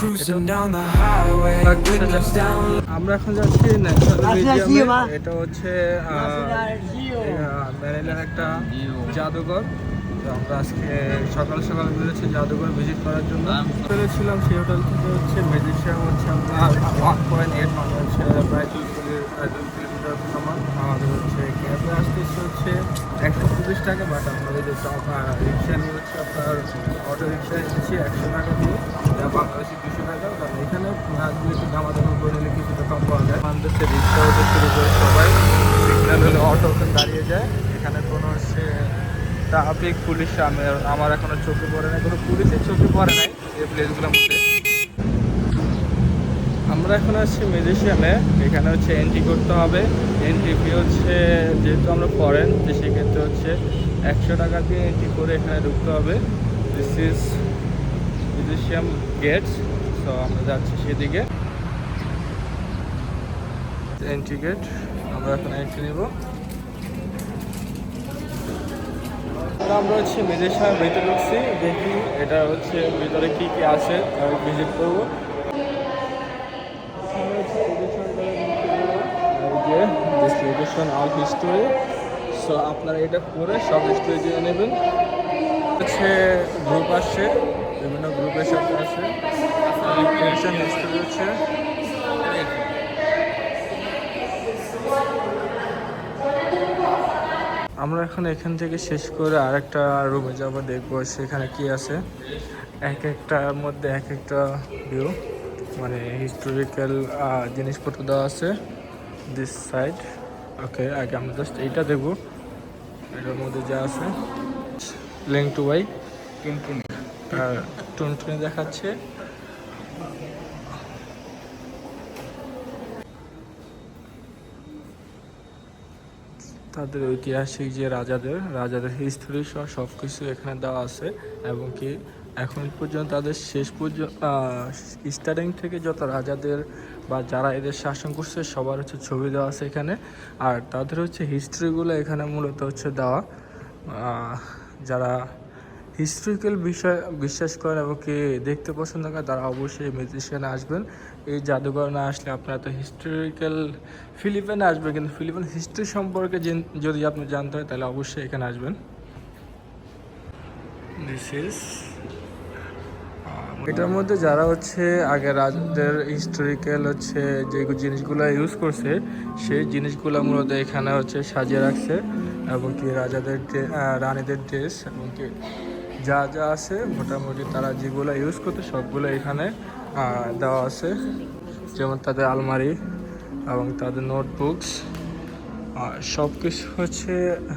Cruising down the highway, windows down. আমরা এখন যাচ্ছি ন্যাশনাল মিউজিয়ামে। এটা হচ্ছে ম্যানিলার একটা জাদুঘর। তো আমরা আজকে সকাল সকাল বেরোচ্ছি জাদুঘর ভিজিট করার জন্য। বেরোচ্ছিলাম সেই হোটেল থেকে হচ্ছে ম্যাজিশিয়ান হচ্ছে আপনার 1.8 মানে হচ্ছে প্রায় 2 কিলোমিটার আমার। আমাদের হচ্ছে ক্যাবে আসতেছে হচ্ছে 125 টাকা, বাট আমাদের যে রিক্সা নিয়ে হচ্ছে আপনার অটো রিক্সা এসেছি 100 টাকা দিয়ে, যা বাংলাদেশি 200 টাকা। কারণ এখানে একটু দামাদামি করে নিলে কিছুটা কম পাওয়া যায়। বাংলাদেশে রিক্সা হতে শুরু করে সবাই সিগন্যাল হলে অটো দাঁড়িয়ে যায়। এখানে কোনো হচ্ছে ট্রাফিক পুলিশ আমার এখনো চোখে পড়ে নাই, কোনো পুলিশের চোখে পড়ে নাই এই প্লেসগুলোর মধ্যে। আমরা এখন আসছি মিউজিয়ামে। এখানে হচ্ছে এন্ট্রি করতে হবে। এন্ট্রি ফি হচ্ছে, যেহেতু আমরা ফরেন তো সেক্ষেত্রে হচ্ছে 100 টাকা দিয়ে এন্ট্রি করে এখানে ঢুকতে হবে। This is museum gates. So আমরা যাচ্ছি সেদিকে, এন্ট্রি গেট। আমরা এখন এন্ট্রি নেব। আমরা হচ্ছে মিউজিয়ামের ভিতরে ঢুকছি, দেখি এটা হচ্ছে ভিতরে কি কি আছে ভিজিট করবো। Of history. সো আপনারা এটা পড়ে সব হিস্টোরি জেনে নেবেন। হচ্ছে গ্রুপ আসছে, বিভিন্ন গ্রুপের সাথে আছে হিস্টোরি হচ্ছে। আমরা এখন এখান থেকে শেষ করে আরেকটা রুমে যাবো, দেখবো সেখানে কি আছে। এক একটার মধ্যে এক একটা ভিউ, মানে হিস্টোরিক্যাল জিনিসপত্র দেওয়া আছে দিস সাইড। ওকে, আগে আমরা জাস্ট এইটা দেখবো, এটার মধ্যে যা আছে। লিঙ্ক টু বাই টুনটুনি দেখাচ্ছে। তাদের ঐতিহাসিক যে রাজাদের হিস্টোরি সব কিছু এখানে দেওয়া আছে, এবং কি এখন পর্যন্ত তাদের শেষ পর্যন্ত স্টার্টিং থেকে যত রাজাদের বা যারা এদের শাসন করছে সবার হচ্ছে ছবি দেওয়া আছে এখানে। আর তাদের হচ্ছে হিস্ট্রিগুলো এখানে মূলত হচ্ছে দেওয়া। যারা হিস্ট্রিক্যাল বিষয় বিশ্বাস করেন এবং কি দেখতে পছন্দ করেন তারা অবশ্যই মিউজিয়ামে আসবেন। এই জাদুঘর না আসলে আপনারা তো হিস্টোরিক্যাল ফিলিপাইনে আসবেন, কিন্তু ফিলিপাইন হিস্ট্রি সম্পর্কে যদি আপনি জানতে হয় তাহলে অবশ্যই এখানে আসবেন। দিস ইজ এটার মধ্যে যারা হচ্ছে আগে রাজাদের হিস্টোরিক্যাল হচ্ছে যে জিনিসগুলো ইউজ করছে সেই জিনিসগুলো মূলত এখানে হচ্ছে সাজিয়ে রাখছে, এবং কি রাজাদের রানীদের ড্রেস এবং কি যা যা আছে মোটামুটি তারা যেগুলো ইউজ করতো সবগুলো এখানে দেওয়া আছে। যেমন তাদের আলমারি এবং তাদের নোটবুকস, সব কিছু হচ্ছে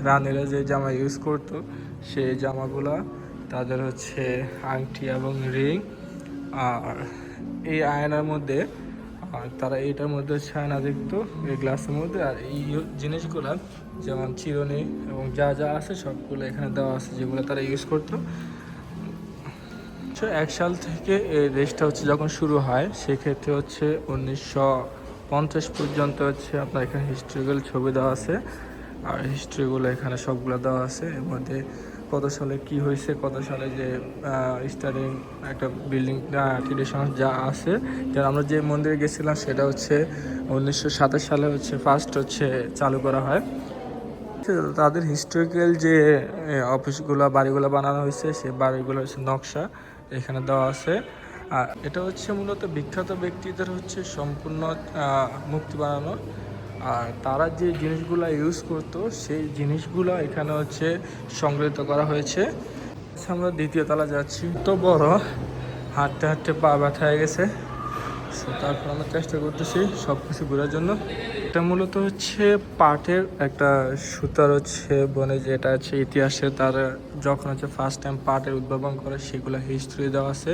রানীরা যে জামা ইউজ করতো সেই জামাগুলা, তাদের হচ্ছে আংটি এবং রিং। আর এই আয়নার মধ্যে তারা এইটার মধ্যে হচ্ছে আয়না দেখতো এই গ্লাসের মধ্যে। আর এই জিনিসগুলা যেমন চিরুনি এবং যা যা আছে সবগুলো এখানে দেওয়া আছে যেগুলো তারা ইউজ করতো। 1 সাল থেকে এই রেসটা হচ্ছে যখন শুরু হয় সেক্ষেত্রে হচ্ছে 1950 পর্যন্ত হচ্ছে আপনার এখানে হিস্ট্রিক্যাল ছবি দেওয়া আছে। আর হিস্ট্রিগুলো এখানে সবগুলো দেওয়া আছে, এর মধ্যে কত সালে কি হয়েছে, কত সালে যে স্টার্টিং একটা বিল্ডিং ট্রেডিশনাল যা আছে। যারা আমরা যে মন্দিরে গেছিলাম সেটা হচ্ছে 1927 সালে হচ্ছে ফার্স্ট হচ্ছে চালু করা হয়। তাদের হিস্টোরিক্যাল যে অফিসগুলো বাড়িগুলো বানানো হয়েছে সেই বাড়িগুলো হচ্ছে নকশা এখানে দেওয়া আছে। আর এটা হচ্ছে মূলত বিখ্যাত ব্যক্তিদের হচ্ছে সম্পূর্ণ মূর্তি বানানো। আর তারা যে জিনিসগুলো ইউজ করতো সেই জিনিসগুলো এখানে হচ্ছে সংগৃহীত করা হয়েছে। আমরা দ্বিতীয় তলা যাচ্ছি, তো বড় হাঁটতে হাঁটতে পা ব্যথা হয়ে গেছে। তারপর আমরা চেষ্টা করতেছি সব কিছু ঘোরার জন্য। এটা মূলত হচ্ছে পাটের একটা সুতার হচ্ছে বনে, যেটা হচ্ছে ইতিহাসে তার যখন হচ্ছে ফার্স্ট টাইম পাটের উদ্ভাবন করে সেগুলো হিস্ট্রি দেওয়া আছে,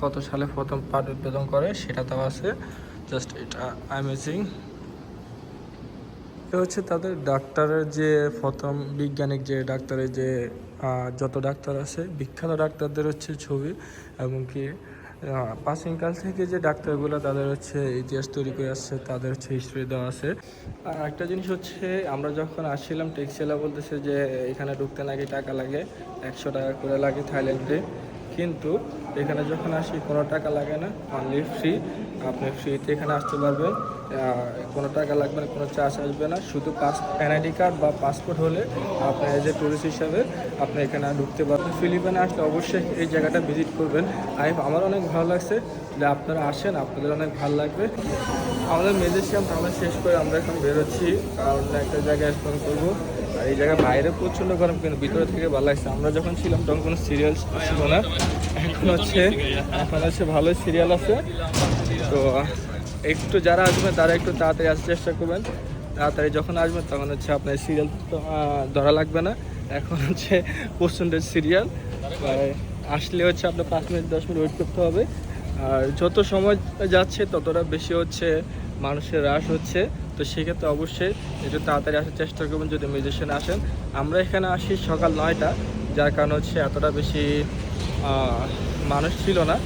কত সালে প্রথম পাট উদ্ভাবন করে সেটা দেওয়া আছে। জাস্ট এটা অ্যামেজিং। এটা হচ্ছে তাদের ডাক্তারের যে প্রথম বৈজ্ঞানিক যে ডাক্তারের যে যত ডাক্তার আছে বিখ্যাত ডাক্তারদের হচ্ছে ছবি, এবং কি প্রাচীনকাল থেকে যে ডাক্তারগুলো তাদের হচ্ছে ইতিহাস তৈরি করে আসছে তাদের হচ্ছে হিস্ট্রি দেওয়া আছে। আর একটা জিনিস হচ্ছে আমরা যখন আসছিলাম ট্যাক্সিওয়ালা বলতেছে যে এখানে ঢুকতে নাকি টাকা লাগে, 100 টাকা করে লাগে থাইল্যান্ডে। কিন্তু এখানে যখন আসি কোনো টাকা লাগে না, অনলি ফ্রি। আপনি ফ্রিতে এখানে আসতে পারবেন, কোনো টাকা লাগবে না, কোনো চার্জ আসবে না। শুধু এনআইডি কার্ড বা পাসপোর্ট হলে আপনি এজ এ টুরিস্ট হিসাবে আপনি এখানে ঢুকতে পারবেন। ফিলিপাইনে আসলে অবশ্যই এই জায়গাটা ভিজিট করবেন। আমার অনেক ভালো লাগছে, যে আপনারা আসেন, আপনাদের অনেক ভালো লাগবে। আমাদের ম্যাজিশিয়াম আমরা শেষ করে আমরা এখন বেরোচ্ছি, কারণ একটা জায়গায় স্পেন্ড করবো। আর এই জায়গায় বাইরে প্রচণ্ড গরম, কিন্তু ভিতরে থেকে ভালো লাগছে। আমরা যখন ছিলাম তখন কোনো সিরিয়াল ছিল না, এখন হচ্ছে ভালোই সিরিয়াল আছে। তো একটু যারা আসবেন তারা একটু তাড়াতাড়ি আসার চেষ্টা করবেন। তাড়াতাড়ি যখন আসবেন তখন হচ্ছে আপনার সিরিয়াল ধরা লাগবে না। এখন হচ্ছে প্রচণ্ড সিরিয়াল, আসলে হচ্ছে আপনার 5 মিনিট 10 মিনিট ওয়েট করতে হবে। আর যত সময় যাচ্ছে ততটা বেশি হচ্ছে মানুষের হ্রাস হচ্ছে। তো সেক্ষেত্রে অবশ্যই একটু তাড়াতাড়ি আসার চেষ্টা করবেন যদি মিউজিশিয়ান আসেন। আমরা এখানে আসি সকাল 9টা, যার কারণে হচ্ছে এতটা বেশি মানুষ ছিল না।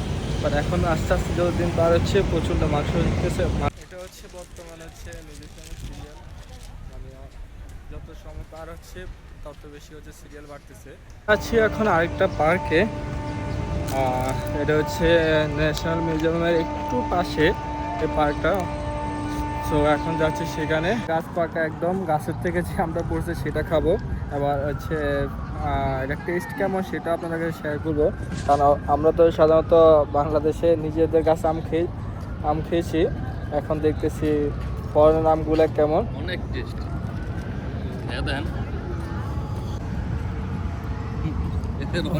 বাট এখন আস্তে আস্তে যত দিন পার হচ্ছে প্রচণ্ড মানুষ হচ্ছে। এটা হচ্ছে বর্তমানে হচ্ছে মিউজিশিয়ানের সিরিয়াল, মানে যত সময় পার হচ্ছে তত বেশি হচ্ছে সিরিয়াল বাড়তেছে। আছি এখন আরেকটা পার্কে, এটা হচ্ছে ন্যাশনাল মিউজিয়ামের একটু পাশে এই পার্কটা। সো এখন যাচ্ছি সেখানে, গাছ পাকা একদম, গাছের থেকে যে আমরা পড়ছে সেটা খাবো। আবার হচ্ছে এটা টেস্ট কেমন সেটা আপনাদের শেয়ার করবো। কারণ আমরা তো সাধারণত বাংলাদেশে নিজেদের গাছ আম খেয়েছি, এখন দেখতেছি ফরেনের আমগুলো কেমন। অনেক টেস্ট।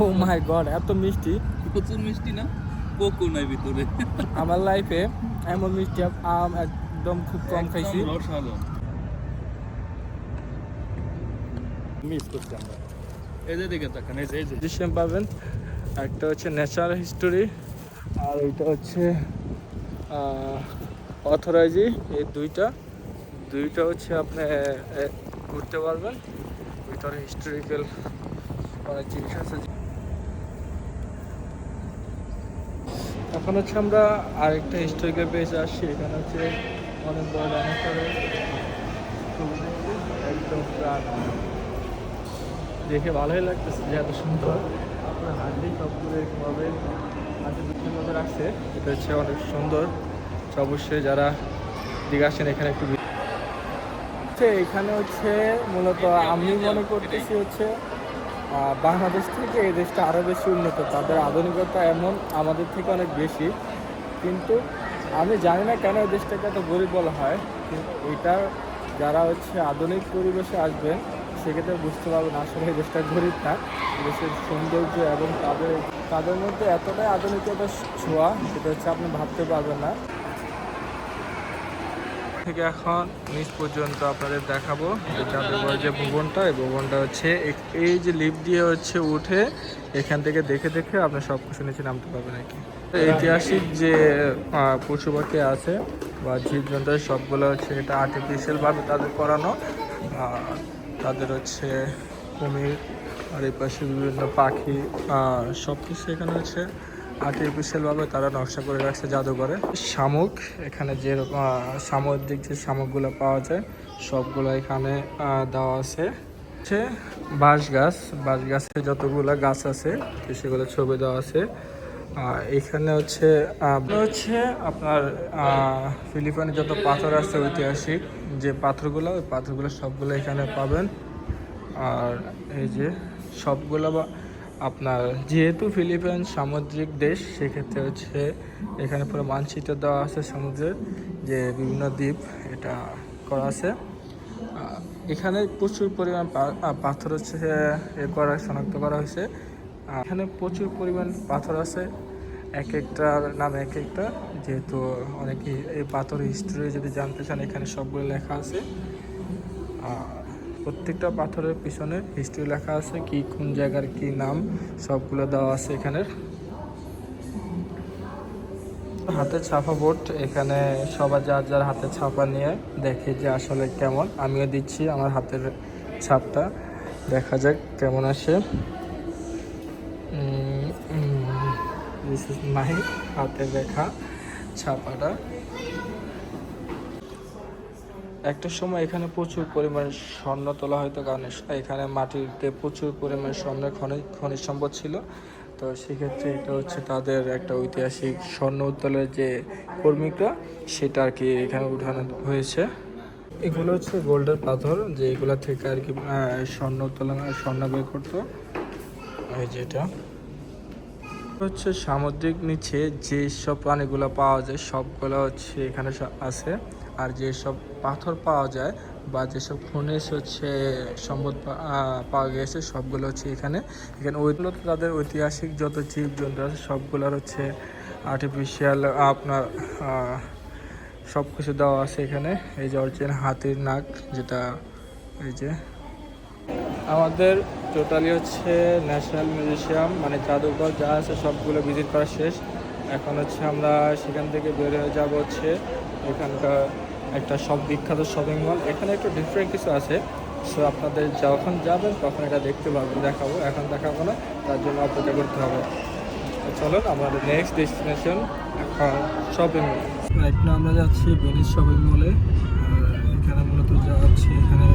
ও মাই গড, এত মিষ্টি! প্রচুর মিষ্টি না, কোকো নাই ভিতরে। আমার লাইফে এমন মিষ্টি আম একদম খুব কম খাইছি। রস ভালো মিস করছি আমরা। এই যে দিকে তাকান, এই যে মিউজিয়াম পাবেন, একটা হচ্ছে ন্যাচারাল হিস্টোরি, আর এটা হচ্ছে অথরাইজি। এই দুইটা হচ্ছে আপনি ঘুরতে পারবেন। ভিতরে হিস্টোরিক্যাল অনেক জিনিস আছে। এখন হচ্ছে আমরা আরেকটা হিস্টোরিক্যাল প্লেসে আসছি। এখানে হচ্ছে অনেক বড় ডাইনোসরের ছবি দেখছি, একদম প্রাণ। দেখে ভালোই লাগতেছে যে এত সুন্দর। আপনার হাড্ডি সবগুলো এরকমভাবে হাতে বিচ্ছিন্নভাবে রাখছে, এটা হচ্ছে অনেক সুন্দর। তো অবশ্যই যারা দিকে আসেন এখানে একটু এখানে হচ্ছে মূলত আমি মনে করতেছি হচ্ছে বাংলাদেশ থেকে এই দেশটা আরও বেশি উন্নত, তাদের আধুনিকতা এমন আমাদের থেকে অনেক বেশি। কিন্তু আমি জানি না কেন এই দেশটাকে এত গরিব বলা হয়। কিন্তু এটা যারা হচ্ছে আধুনিক পরিবেশে আসবেন সেক্ষেত্রে বুঝতে পারবেন আসলে এই দেশটা গরিব না। দেশের সৌন্দর্য এবং তাদের মধ্যে এতটাই আধুনিকতার ছোঁয়া, সেটা হচ্ছে আপনি ভাবতে পারবেন না। থেকে এখন নিচ পর্যন্ত আপনাদের দেখাবো জাদুঘর যে ভবনটা, এই ভবনটা হচ্ছে এই যে লিফট দিয়ে হচ্ছে উঠে এখান থেকে দেখে দেখে আপনি সব কিছু নিচে নামতে পারবেন আর কি। ঐতিহাসিক যে পশু পাখি আছে বা জীবজন্তু সবগুলো হচ্ছে এটা আর্টিফিশিয়ালভাবে তাদের করানো। তাদের হচ্ছে কুমির, আর এই পাশে বিভিন্ন পাখি, সব কিছু এখানে হচ্ছে আর্টিফিশিয়ালভাবে তারা নকশা করে রাখছে জাদুঘরে। শামুক, এখানে যেরকম সামুদ্রিক যে শামুকগুলো পাওয়া যায় সবগুলো এখানে দেওয়া আছে। হচ্ছে বাঁশ গাছের যতগুলো গাছ আছে সেগুলো ছবি দেওয়া আছে। এখানে হচ্ছে আপনার ফিলিপাইনে যত পাথর আছে ঐতিহাসিক যে পাথরগুলো, ওই পাথরগুলো সবগুলো এখানে পাবেন। আর এই যে সবগুলো আপনার যেহেতু ফিলিপাইন সামুদ্রিক দেশ, সেক্ষেত্রে হচ্ছে এখানে পুরো মানচিত্র দেওয়া আছে সমুদ্রের যে বিভিন্ন দ্বীপ এটা করা আছে। এখানে প্রচুর পরিমাণ পাথর হচ্ছে শনাক্ত করা হয়েছে। এখানে প্রচুর পরিমাণ পাথর আছে, এক একটার নাম এক একটা। যেহেতু অনেকে এই পাথর হিস্ট্রি যদি জানতে চান এখানে সবগুলো লেখা আছে। প্রত্যেকটা পাথরের পিছনে হিস্ট্রি লেখা আছে, কি কোন জায়গার কি নাম সবগুলো দেওয়া আছে এখানের। হাতে ছাপা বোর্ড, এখানে সবাই যার হাতে ছাপা নিয়ে দেখে যে আসলে কেমন। আমিও দিচ্ছি আমার হাতের ছাপটা, দেখা যাক কেমন আসে। দিস ইজ মাই হাতের লেখা ছাপাটা। একটা সময় এখানে প্রচুর পরিমাণে স্বর্ণ তোলা হয়তো, কারণ এখানে মাটিতে প্রচুর পরিমাণে স্বর্ণের খনিজ সম্পদ ছিল। তো সেক্ষেত্রে এটা হচ্ছে তাদের একটা ঐতিহাসিক স্বর্ণ উত্তোলনের যে কর্মীটা সেটা আর কি এখানে উঠানো হয়েছে। এগুলো হচ্ছে গোল্ডের পাথর, যে এগুলা থেকে আর কি স্বর্ণ উত্তোলন স্বর্ণ বের করতো। এই যেটা হচ্ছে সামুদ্রিক নিচে যে সব প্রাণীগুলো পাওয়া যায় সবগুলো হচ্ছে এখানে আছে। আর যেসব পাথর পাওয়া যায় বা যেসব খনিজ হচ্ছে সম্পদ পাওয়া গেছে সবগুলো হচ্ছে এখানে। ওইগুলো তো তাদের ঐতিহাসিক যত জীবজন্তু আছে সবগুলোর হচ্ছে আর্টিফিশিয়াল আপনার সব কিছু দেওয়া আছে এখানে। এই যে অরিজিনাল হাতির নাক, যেটা এই যে আমাদের টোটালি হচ্ছে ন্যাশনাল মিউজিয়াম মানে জাদুঘর যা আছে সবগুলো ভিজিট করা শেষ। এখন হচ্ছে আমরা সেখান থেকে বের হয়ে যাব হচ্ছে এখানকার একটা সব বিখ্যাত শপিং মল। এখানে একটু ডিফারেন্ট কিছু আছে, সো আপনাদের যখন যাবেন তখন এটা দেখতে পাবেন, দেখাবো। এখন দেখাবো না, তার জন্য অপেক্ষা করতে হবে। চলো আমাদের নেক্সট ডেস্টিনেশন এখন শপিং মল। এখন আমরা যাচ্ছি ভেনিস শপিং মলে। এখানে মূলত যাচ্ছি এখানে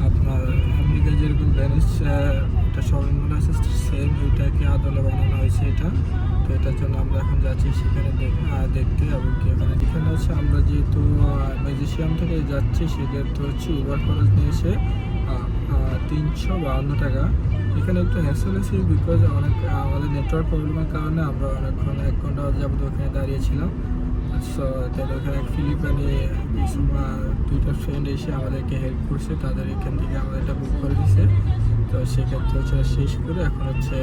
আপনার আমেরিকা যেরকম ভেনিস একটা শপিং মল আছে সেম এইটাকে আদলে বানানো হয়েছে এটা। তো এটার জন্য আমরা এখন যাচ্ছি সেখানে দেখতে এবং কি এখানে হচ্ছে আমরা যেহেতু মিউজিয়াম থেকে যাচ্ছি সেক্ষেত্রে হচ্ছে উবার খরচ নিয়েছে 352 টাকা। এখানে একটু হ্যাসেল আছে বিকজ অনেক আমাদের নেটওয়ার্ক প্রবলেমের কারণে আমরা অনেকক্ষণ 1 ঘন্টা যাবত ওখানে দাঁড়িয়েছিলাম। সো তাহলে ওখানে ফিলিপাইনে কিছু দুইটা ফ্রেন্ড এসে আমাদেরকে হেল্প করছে, তাদের এখান থেকে আমাদেরটা বুক করে দিছে। তো সেক্ষেত্রে হচ্ছে শেষ করে এখন হচ্ছে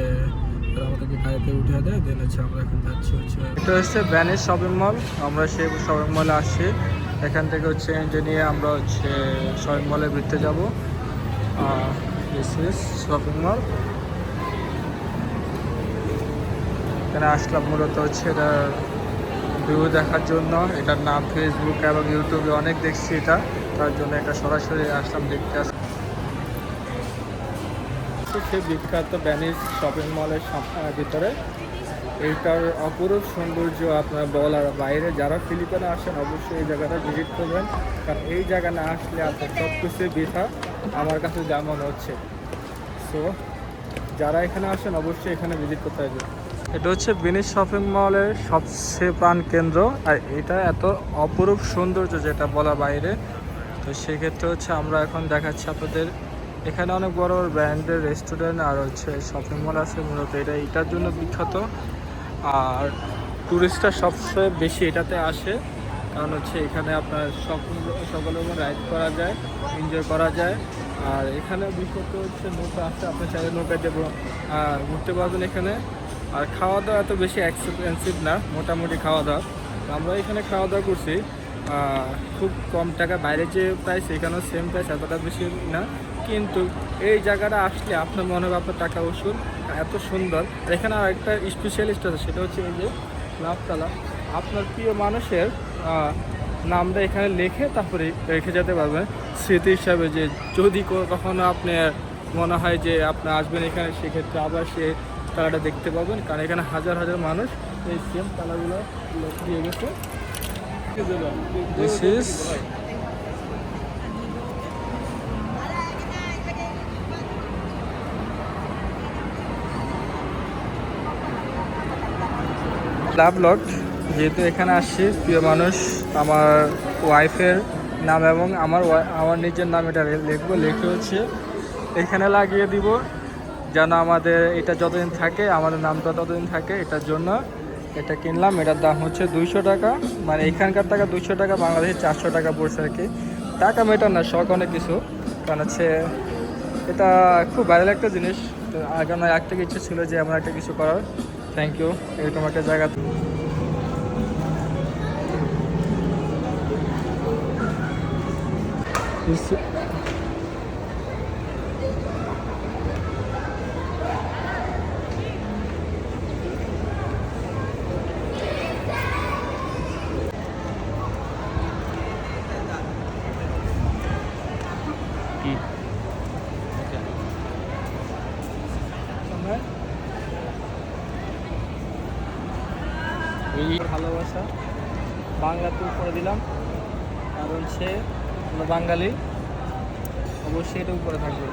আমাদেরকে গাড়িতে উঠে দেয়, দেন হচ্ছে আমরা এখন যাচ্ছি হচ্ছে এটা হচ্ছে ভেনিস শপিং মল। আমরা সেই শপিং মলে আসছি, এখান থেকে হচ্ছে এন্ট্রি নিয়ে আমরা হচ্ছে শপিং মলের ভিতরে যাব। This is shopping mall. এখানে আসলাম মূলত হচ্ছে এটা ভিউ দেখার জন্য। এটার নাম ফেসবুক এবং ইউটিউবে অনেক দেখছি এটা, তার জন্য এটা সরাসরি আসলাম দেখতে। সে বিখ্যাত ভেনিস শপিং মলের ভিতরে এইটার অপরূপ সৌন্দর্য আপনার বলার বাইরে। যারা ফিলিপাইনে আসেন অবশ্যই এই জায়গাটা ভিজিট করবেন, কারণ এই জায়গা না আসলে আপনার সব কিছুই বৃথা আমার কাছে যা মনে হচ্ছে। সো যারা এখানে আসেন অবশ্যই এখানে ভিজিট করতে হবে। এটা হচ্ছে ভেনিস শপিং মলের সবচেয়ে প্রাণ কেন্দ্র, আর এটা এত অপরূপ সৌন্দর্য যেটা বলা বাইরে। তো সেক্ষেত্রে হচ্ছে আমরা এখন দেখাচ্ছি আপনাদের। এখানে অনেক বড় বড় ব্র্যান্ডের রেস্টুরেন্ট আর হচ্ছে শপিং মল আছে, মূলত এটার জন্য বিখ্যাত। আর টুরিস্টরা সবচেয়ে বেশি এটাতে আসে, কারণ হচ্ছে এখানে আপনার সকল রকম রাইড করা যায়, এনজয় করা যায়। আর এখানে বিশেষত হচ্ছে নৌকা আছে, আপনি চাইলে নৌকাতে ঘুরতে পারবেন এখানে। আর খাওয়া দাওয়া এত বেশি এক্সপেন্সিভ না, মোটামুটি খাওয়া দাওয়া। আমরা এখানে খাওয়া দাওয়া করছি খুব কম টাকা। বাইরে যে প্রাইস এখানেও সেম প্রাইস, এতটা বেশি না। কিন্তু এই জায়গাটা আসলে আপনার মনে হবে আপনার টাকা উসুল, এত সুন্দর। আর এখানে আর একটা স্পেশালিস্ট আছে, সেটা হচ্ছে এই যে লাভতলা। আপনার প্রিয় মানুষের নামটা এখানে লিখে তারপরে রেখে যেতে পারবেন স্মৃতি হিসাবে, যে যদি কখনো আপনার মনে হয় যে আপনি আসবেন এখানে, সেক্ষেত্রে আবার সে তালাটা দেখতে পাবেন। কারণ এখানে হাজার হাজার মানুষ এই সেম তালাগুলো দিয়ে গেছে। This is love lock. যেহেতু এখানে আসছি, প্রিয় মানুষ আমার ওয়াইফের নাম এবং আমার নিজের নাম এটা লিখবো, লিখে হচ্ছে এখানে লাগিয়ে দিব, যেন আমাদের এটা যতদিন থাকে, আমাদের নামটা ততদিন থাকে। এটার জন্য এটা কিনলাম। এটার দাম হচ্ছে 200 টাকা, মানে এখানকার টাকা 200 টাকা, বাংলাদেশে 400 টাকা পড়ছে আর কি। টাকা মেটার না, শখ অনেক কিছু। কারণ হচ্ছে এটা খুব ভাইরাল একটা জিনিস। তো আগে আমার একটা ইচ্ছে ছিল যে এমন একটা কিছু করার। থ্যাংক ইউ এরকম একটা জায়গা। এই ভালোবাসা বাংলাতে উপরে দিলাম, কারণ সে আমরা বাঙালি, অবশ্যই এটা উপরে থাকবে।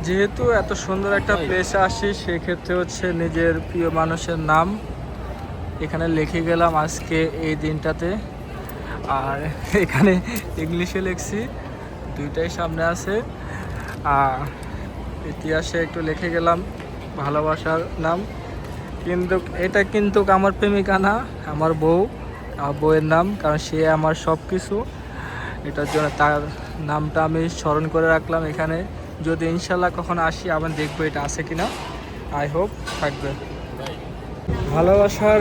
যেহেতু এত সুন্দর একটা প্লেসে আসি সেক্ষেত্রে হচ্ছে নিজের প্রিয় মানুষের নাম এখানে লিখে গেলাম আজকে এই দিনটাতে। আর এখানে ইংলিশে লিখছি, দুইটাই সামনে আছে। ইতিহাসে একটু লিখে গেলাম ভালোবাসার নাম, কিন্তু এটা কিন্তু আমার প্রেমিকা না, আমার বউয়ের নাম, কারণ সে আমার সব কিছু। এটার জন্য তার নামটা আমি স্মরণ করে রাখলাম এখানে। যদি ইনশাল্লাহ কখনো আসি আবার দেখবো এটা আছে কিনা, আই হোপ থাকবে। ভালোবাসার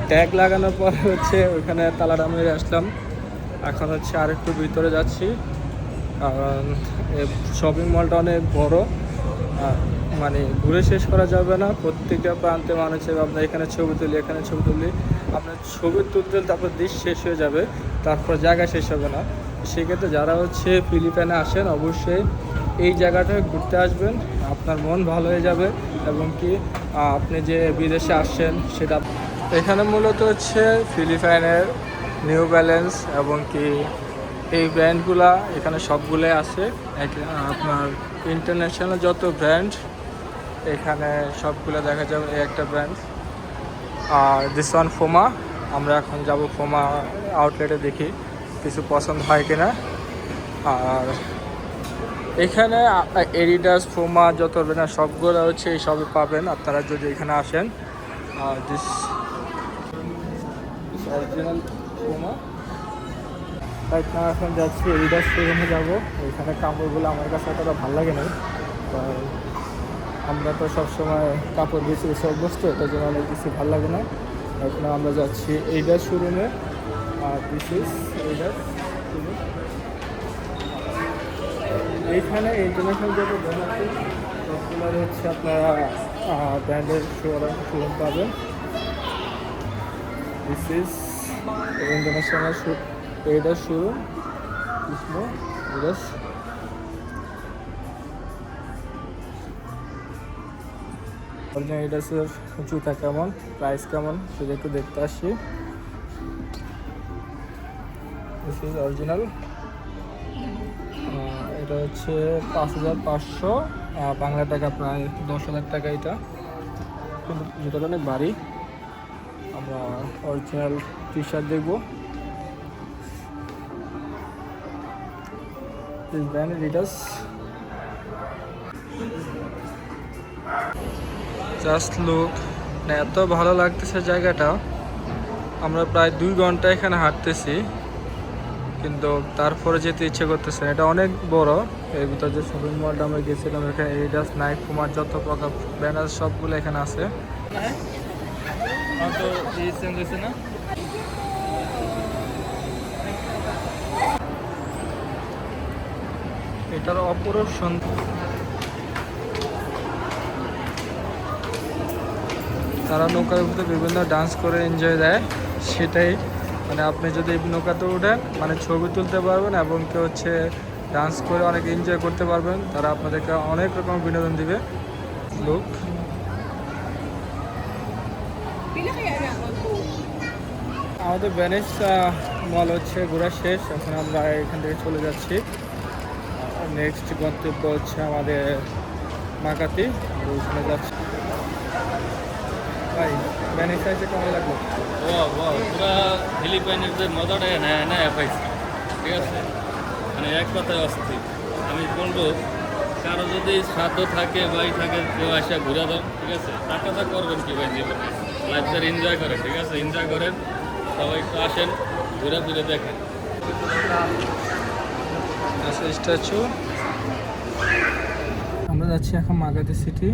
ট্যাগ লাগানোর পর হচ্ছে ওইখানে তালাটা মেরে আসলাম। এখন হচ্ছে আর একটু ভিতরে যাচ্ছি, কারণ শপিং মলটা অনেক বড়, মানে ঘুরে শেষ করা যাবে না। প্রত্যেকটা প্রান্তে মানুষের আপনার এখানে ছবি তুলি, এখানে ছবি তুলি, আপনার ছবি তুলতে তারপর দৃশ্য শেষ হয়ে যাবে, তারপর জায়গা শেষ হবে না। সেক্ষেত্রে যারা হচ্ছে ফিলিপাইনে আসেন অবশ্যই এই জায়গাটা ঘুরতে আসবেন, আপনার মন ভালো হয়ে যাবে। এবং কি আপনি যে বিদেশে আসছেন সেটা এখানে মূলত হচ্ছে ফিলিপাইনের নিউ ব্যালেন্স এবং কি এই ব্র্যান্ডগুলা এখানে সবগুলোই আছে। আপনার ইন্টারন্যাশনাল যত ব্র্যান্ড এখানে সবগুলো দেখা যাবে। এই একটা ব্র্যান্ড, আর দিস ওয়ান ফোমা। আমরা এখন যাব ফোমা আউটলেটে, দেখি কিছু পছন্দ হয় কিনা। আর এখানে এডিডাস ফোমা যত ব্র্যান্ড সবগুলো হচ্ছে এই সবই পাবেন আপনারা যদি এখানে আসেন। আর দিস অরিজিনাল ফোমা। তাই না এখন যাচ্ছি এডিডাস শোরুমে যাবো। ওইখানে কাপড়গুলো আমার কাছে অতটা ভালো লাগে না, আমরা তো সবসময় কাপড় বেশি বেশি অভ্যস্ত, এটার জন্য অনেক কিছু ভালো লাগে না। এখন আমরা যাচ্ছি এডিডাস শোরুমে। আর দিস ইজ এডিডাস শোরুম। এইখানে ইন্টারন্যাশনাল যত ব্র্যান্ড আছে সবগুলোর হচ্ছে আপনারা ব্র্যান্ডের শোরুম পাবেন। This is international Adidas showroom, Krishna Adidas. Original এডিডাসের জুতা কেমন, প্রাইস কেমন সেটা একটু দেখতে আসি। This is original. এটা হচ্ছে 5500 বাংলা টাকা, প্রায় 10,000 টাকা এটা, কিন্তু জুতাটা অনেক ভারী। আমরা অরিজিনাল টি শার্ট দেখবো। Brand Adidas. জাস্ট লুক, এত ভালো লাগতেছে জায়গাটা। আমরা প্রায় 2 ঘন্টা এখানে হাঁটতেছি, কিন্তু তারপরে যেতে ইচ্ছে করতেছে না। এটা অনেক বড়। এর ভিতরে যে শপিং মলটা আমরা গেছিলাম এখানে এডিডাস, নাইক, পুমার যত প্রকার ব্যানার সবগুলো এখানে আছে। এটার অপরূপ সুন্দর। তারা নৌকার ভিতরে বিভিন্ন ডান্স করে এনজয় দেয়, সেটাই মানে আপনি যদি নৌকাতে উঠেন মানে ছবি তুলতে পারবেন এবং কেউ হচ্ছে ডান্স করে অনেক এনজয় করতে পারবেন। তারা আপনাদেরকে অনেক রকম বিনোদন দিবে। লোক আমাদের ভেনিস মল হচ্ছে ঘোরা শেষ, এখন আমরা এখান থেকে চলে যাচ্ছি। নেক্সট গন্তব্য হচ্ছে আমাদের মাকাতি, ওইখানে যাচ্ছি। ভাই ভেনিস এসে কেমন লাগলো? পুরা ফিলিপাইনের যে মজাটা না পাইছি, ঠিক আছে, মানে এক কথায় অস্থির। আমি বলবো কারো যদি সাধ্য থাকে বাই থাকে কেউ আসে ঘুরে দেন, ঠিক আছে, টাকাটা করবেন কি ভাই জীবনে, লাইফটা এনজয় করেন, ঠিক আছে, এনজয় করেন, সবাই একটু আসেন, ঘুরে ফিরে দেখেন। স্ট্যাচু। আমরা যাচ্ছি এখন মাকাতি সিটি।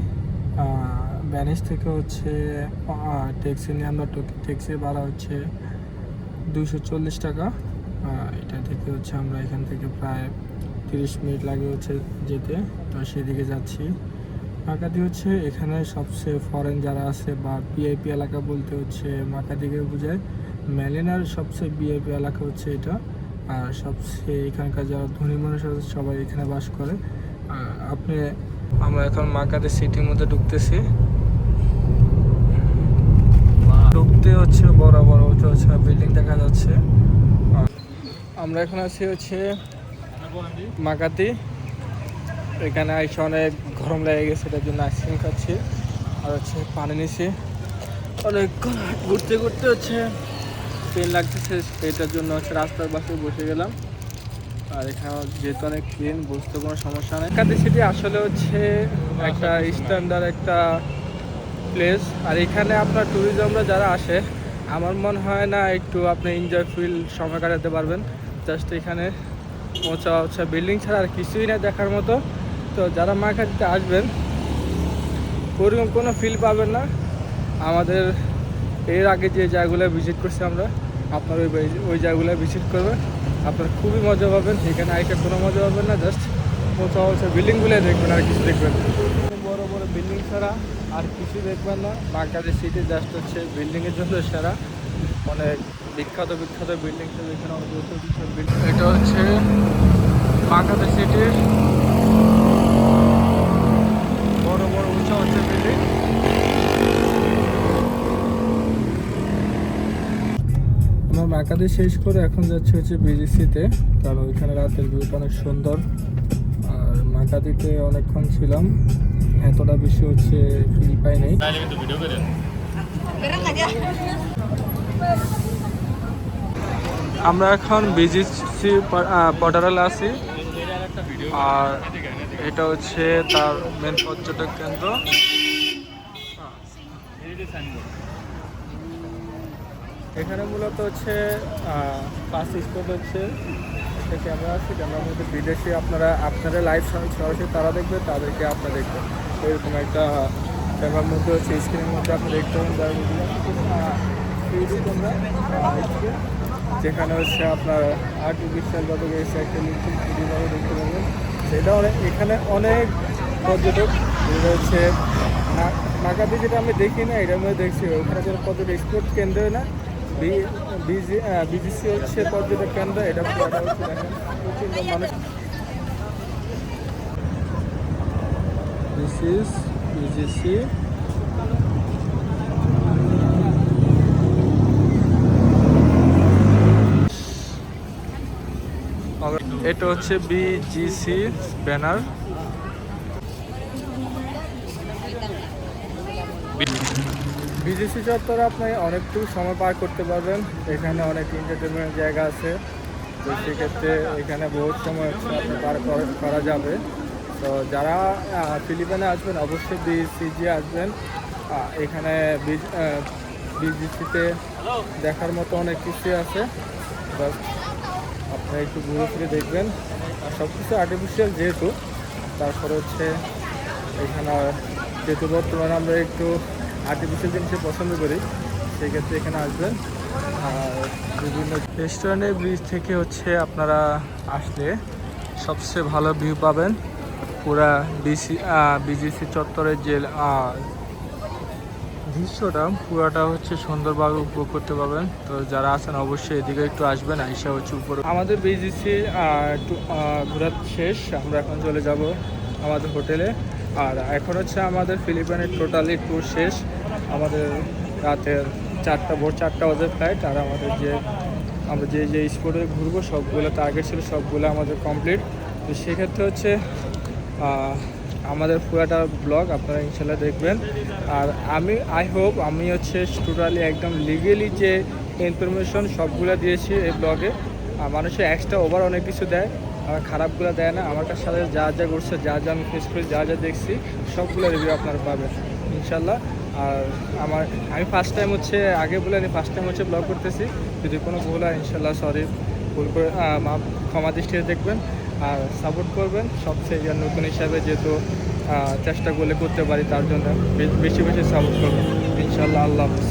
ভ্যানিস থেকে হচ্ছে ট্যাক্সি নিয়ে আমরা ট্যাক্সি ভাড়া হচ্ছে 240 টাকা। এটা থেকে হচ্ছে আমরা এখান থেকে প্রায় 30 মিনিট লাগে হচ্ছে যেতে, তো সেদিকে যাচ্ছি। মাকাতি হচ্ছে এখানে সবচেয়ে ফরেন যারা আছে বা ভিআইপি এলাকা বলতে হচ্ছে মাকাতিকে বোঝায়। ম্যালিনার সবচেয়ে ভিআইপি এলাকা হচ্ছে এটা। আর সবচেয়ে এখানকার যারা ধনী মানুষ আছে সবাই এখানে বাস করে। আমরা এখন মাকাতি সিটির মধ্যে ঢুকতেছি। ঢুকতে হচ্ছে বড় বড় হচ্ছে বিল্ডিং দেখা যাচ্ছে। আমরা এখন আছি হচ্ছে মাকাতি। এখানে আইসা অনেক গরম লেগে গেছে, এটার জন্য আইসক্রিম খাচ্ছি আর হচ্ছে পানি নিছি। অনেকক্ষণ ঘুরতে ঘুরতে হচ্ছে পেন লাগতেছে, এটার জন্য হচ্ছে রাস্তার পাশে বসে গেলাম। আর এখানে যেহেতু অনেক ক্লিন, বুঝতে কোনো সমস্যা নেই। কাঁদি সিটি আসলে হচ্ছে একটা স্ট্যান্ডার্ড একটা প্লেস। আর এখানে আপনার ট্যুরিজমরা যারা আসে, আমার মনে হয় না একটু আপনি এনজয় ফিল সময় কাটাতে পারবেন। জাস্ট এখানে উঁচা উঁচা বিল্ডিং ছাড়া আর কিছুই না দেখার মতো। তো যারা মাকাদিতে আসবেন ওরকম কোনো ফিল পাবেন না। আমাদের এর আগে যে জায়গাগুলো ভিজিট করছি আমরা, আপনার ওই জায়গাগুলো ভিজিট করবেন, আপনার খুবই মজা পাবেন। এখানে আইসা কোনো মজা পাবেন না, জাস্ট উঁচা উঁচা বিল্ডিংগুলো দেখবেন আর কিছু দেখবেন। বড় বড় বিল্ডিং ছাড়া আর কিছু দেখবেন না। বাংলাদেশ সিটি জাস্ট হচ্ছে বিল্ডিংয়ের জন্য সেরা। অনেক বিখ্যাত বিখ্যাত বিল্ডিং ছিল এখানে, অনেক বিল্ডিং। এটা হচ্ছে বাংলাদেশ সিটির বড় বড় উঁচা উঁচা বিল্ডিং। আমরা বাংলাদেশ শেষ করে এখন যাচ্ছে হচ্ছে বিজিসিতে, কারণ ওইখানে রাতের ভিউটা অনেক সুন্দর। আর মাকাদিতে অনেকক্ষণ ছিলাম, এতটা বেশি হচ্ছে ফিল পাই নাই। আমরা এখন বিজিসি পটারালে আছি, আর এটা হচ্ছে তার মেন পর্যটক কেন্দ্র। এখানে মূলত হচ্ছে ফার্স্ট স্পট হচ্ছে একটা ক্যামেরা আছে, ক্যামেরার মধ্যে বিদেশি আপনারা লাইভ সরাসরি তারা দেখবে, তাদেরকে আপনারা দেখবেন। এরকম একটা ক্যামেরার মধ্যে হচ্ছে স্ক্রিনের মধ্যে আপনি দেখতে পাবেন যেখানে হচ্ছে আপনার আর্টিফিশিয়াল ভাবে এসে একটা ভিডিওভাবে দেখতে পাবেন। সেটা এখানে অনেক পর্যটক, যেটা হচ্ছে মাকাদি যেটা আমি দেখি না, এটার মধ্যে দেখছি ওখানে যেন পর্যটক স্পোর্ট কেন্দ্র না, বিজিসি হচ্ছে পর্যটক কেন্দ্র। এটা হচ্ছে দেখেন প্রচুর মানুষ। This is BGC. এটা হচ্ছে বিজিসি ব্যানার। বিজিসি চত্বরে আপনি অনেকটুকু সময় পার করতে পারবেন। এখানে অনেক এন্টারটেনমেন্ট জায়গা আছে, তো সেক্ষেত্রে এখানে বহুত সময় আপনি পার করা যাবে। তো যারা ফিলিপাইনে আসবেন অবশ্যই বিজিসি আসবেন। এখানে বিজিসিতে দেখার মতো অনেক কিছু আছে, জাস্ট আপনারা একটু ঘুরে ফিরে দেখবেন। আর সব কিছু আর্টিফিশিয়াল যেহেতু, তারপরে হচ্ছে এখানে যেহেতু বর্তমানে আমরা একটু আর্টিফিশিয়াল জিনিস পছন্দ করি, সেক্ষেত্রে এখানে আসবেন। আর বিভিন্ন রেস্টুরেন্টের ব্রিজ থেকে হচ্ছে আপনারা আসলে সবচেয়ে ভালো ভিউ পাবেন। পুরা বিজিসি চত্বরের যে দৃশ্যটা পুরাটা হচ্ছে সুন্দরভাবে উপভোগ করতে পারবেন। তো যারা আছেন অবশ্যই এদিকে একটু আসবেন, আইসা হচ্ছে উপরে। আমাদের বিজিসি ঘোরা শেষ, আমরা এখন চলে যাব আমাদের হোটেলে। আর এখন হচ্ছে আমাদের ফিলিপাইনের টোটালি ট্যুর শেষ। আমাদের রাতের ভোর 4টা বাজে ফ্লাইট। আর আমাদের আমরা যে স্পটে ঘুরবো সবগুলো টার্গেট ছিল, সবগুলো আমাদের কমপ্লিট। তো সেক্ষেত্রে হচ্ছে আমাদের পুরাটা ব্লগ আপনারা ইনশাল্লাহ দেখবেন। আর আমি হচ্ছে টোটালি একদম লিগেলি যে ইনফরমেশন সবগুলো দিয়েছি এই ব্লগে। মানুষের এক্সট্রা ওভার অনেক কিছু দেয়, আমার খারাপগুলো দেয় না। আমার কাছে সাথে যা ঘুরছে, যা আমি ফেস করি, যা দেখছি, সবগুলো রিভিউ আপনারা পাবেন ইনশাল্লাহ। আর আমি ফার্স্ট টাইম হচ্ছে ফার্স্ট টাইম হচ্ছে ব্লগ করতেছি। যদি কোনো ভুল হয় ইনশাল্লাহ সরি, ভুল করে ক্ষমা দৃষ্টিতে দেখবেন আর সাপোর্ট করবেন। সবচেয়ে নতুন হিসাবে যেহেতু চেষ্টা করলে করতে পারি, তার জন্য বেশি সাপোর্ট করবেন ইনশাল্লাহ। আল্লাহ হাফিজ।